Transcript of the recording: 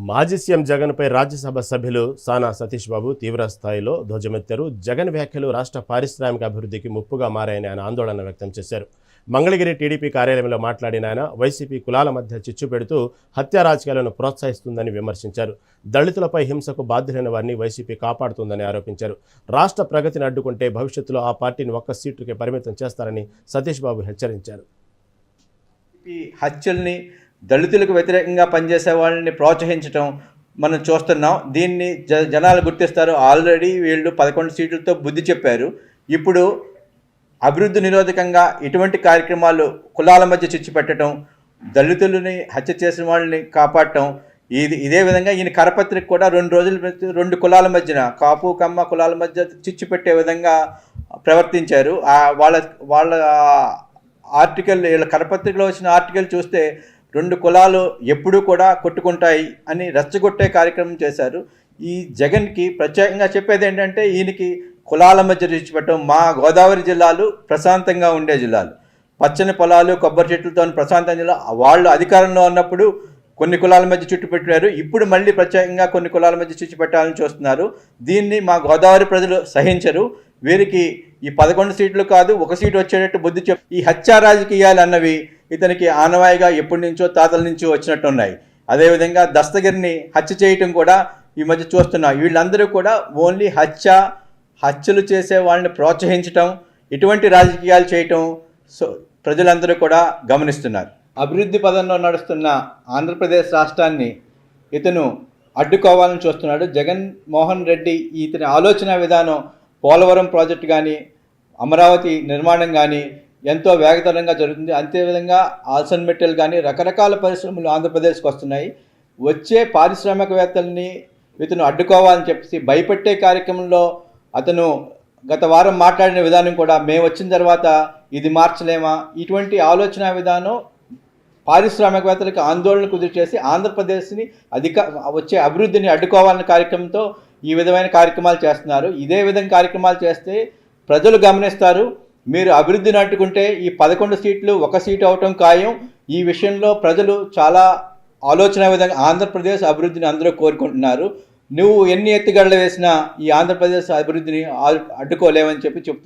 మాజీ సీఎం జగన్పై రాజ్యసభ సభ్యులు సానా సతీష్ బాబు తీవ్ర స్థాయిలో ధ్వజమెత్తారు. జగన్ వ్యాఖ్యలు రాష్ట్ర పారిశ్రామిక అభివృద్ధికి ముప్పుగా మారాయని ఆయన ఆందోళన వ్యక్తం చేశారు. మంగళగిరి టీడీపీ కార్యాలయంలో మాట్లాడిన ఆయన వైసీపీ కులాల మధ్య చిచ్చు పెడుతూ హత్యా రాజకీయాలను ప్రోత్సహిస్తుందని విమర్శించారు. దళితులపై హింసకు బాధ్యులైన వారిని వైసీపీ కాపాడుతుందని ఆరోపించారు. రాష్ట్ర ప్రగతిని అడ్డుకుంటే భవిష్యత్తులో ఆ పార్టీని ఒక్క సీటుకే పరిమితం చేస్తారని సతీష్ బాబు హెచ్చరించారు. ఈ హత్యల్ని దళితులకు వ్యతిరేకంగా పనిచేసే వాళ్ళని ప్రోత్సహించడం మనం చూస్తున్నాం. దీన్ని జనాలు గుర్తిస్తారు. ఆల్రెడీ వీళ్ళు 11 సీట్లతో బుద్ధి చెప్పారు. ఇప్పుడు అభివృద్ధి నిరోధకంగా ఇటువంటి కార్యక్రమాలు, కులాల మధ్య చిచ్చు పెట్టడం, దళితులని హత్య చేసిన వాళ్ళని కాపాడటం, ఇదే విధంగా ఈయన కరపత్రిక కూడా 2 రోజుల 2 కులాల మధ్యన, కాపు కమ్మ కులాల మధ్య చిచ్చు పెట్టే విధంగా ప్రవర్తించారు. వాళ్ళ ఆర్టికల్, వీళ్ళ కరపత్రికలో వచ్చిన ఆర్టికల్ చూస్తే 2 కులాలు ఎప్పుడూ కూడా కొట్టుకుంటాయి అని రెచ్చగొట్టే కార్యక్రమం చేశారు. ఈ జగన్కి ప్రత్యేకంగా చెప్పేది ఏంటంటే, ఈయనకి కులాల మధ్య చిచ్చుపెట్టడం. మా గోదావరి జిల్లాలు ప్రశాంతంగా ఉండే జిల్లాలు, పచ్చని పొలాలు, కొబ్బరి చెట్లతో ప్రశాంతంగా జిల్లా. వాళ్ళు అధికారంలో ఉన్నప్పుడు కొన్ని కులాల మధ్య చుట్టు పెట్టారు. ఇప్పుడు మళ్ళీ ప్రత్యేకంగా కొన్ని కులాల మధ్య చిచ్చు పెట్టాలని చూస్తున్నారు. దీన్ని మా గోదావరి ప్రజలు సహించరు. వీరికి ఈ 11 సీట్లు కాదు, 1 సీటు వచ్చేటట్టు బుద్ధి ఈ హత్యా రాజకీయాలు అన్నవి ఇతనికి ఆనవాయిగా ఎప్పటి నుంచో, తాతల నుంచి వచ్చినట్టు ఉన్నాయి. అదేవిధంగా దస్తగిరిని హత్య చేయటం కూడా ఈ మధ్య చూస్తున్నాం. వీళ్ళందరూ కూడా ఓన్లీ హత్యలు చేసే వాళ్ళని ప్రోత్సహించటం, ఇటువంటి రాజకీయాలు చేయటం ప్రజలందరూ కూడా గమనిస్తున్నారు. అభివృద్ధి పదంలో నడుస్తున్న ఆంధ్రప్రదేశ్ రాష్ట్రాన్ని ఇతను అడ్డుకోవాలని చూస్తున్నాడు. జగన్మోహన్ రెడ్డి ఇతని ఆలోచన విధానం పోలవరం ప్రాజెక్టు కానీ, అమరావతి నిర్మాణం కానీ ఎంతో వేగతరంగా జరుగుతుంది. అంతేవిధంగా ఆల్సన్ మెటల్ కానీ రకరకాల పరిశ్రమలు ఆంధ్రప్రదేశ్కి వస్తున్నాయి. వచ్చే పారిశ్రామికవేత్తల్ని ఇతను అడ్డుకోవాలని చెప్పేసి భయపెట్టే కార్యక్రమంలో అతను గత వారం మాట్లాడిన విధానం కూడా, మేము వచ్చిన తర్వాత ఇది మార్చలేమా, ఇటువంటి ఆలోచన విధానం పారిశ్రామికవేత్తలకు ఆందోళన కుదిరి చేసి ఆంధ్రప్రదేశ్ని వచ్చే అభివృద్ధిని అడ్డుకోవాలనే కార్యక్రమంతో ఈ విధమైన కార్యక్రమాలు చేస్తున్నారు. ఇదే విధంగా కార్యక్రమాలు చేస్తే ప్రజలు గమనిస్తారు. మీరు అభివృద్ధిని అడ్డుకుంటే ఈ 11 సీట్లు 1 సీటు అవటం ఖాయం. ఈ విషయంలో ప్రజలు చాలా ఆలోచన విధంగా ఆంధ్రప్రదేశ్ అభివృద్ధిని అందరూ కోరుకుంటున్నారు. నువ్వు ఎన్ని ఎత్తుగడలు వేసినా ఈ ఆంధ్రప్రదేశ్ అభివృద్ధిని అడ్డుకోలేవని చెప్పి చెప్తున్నారు.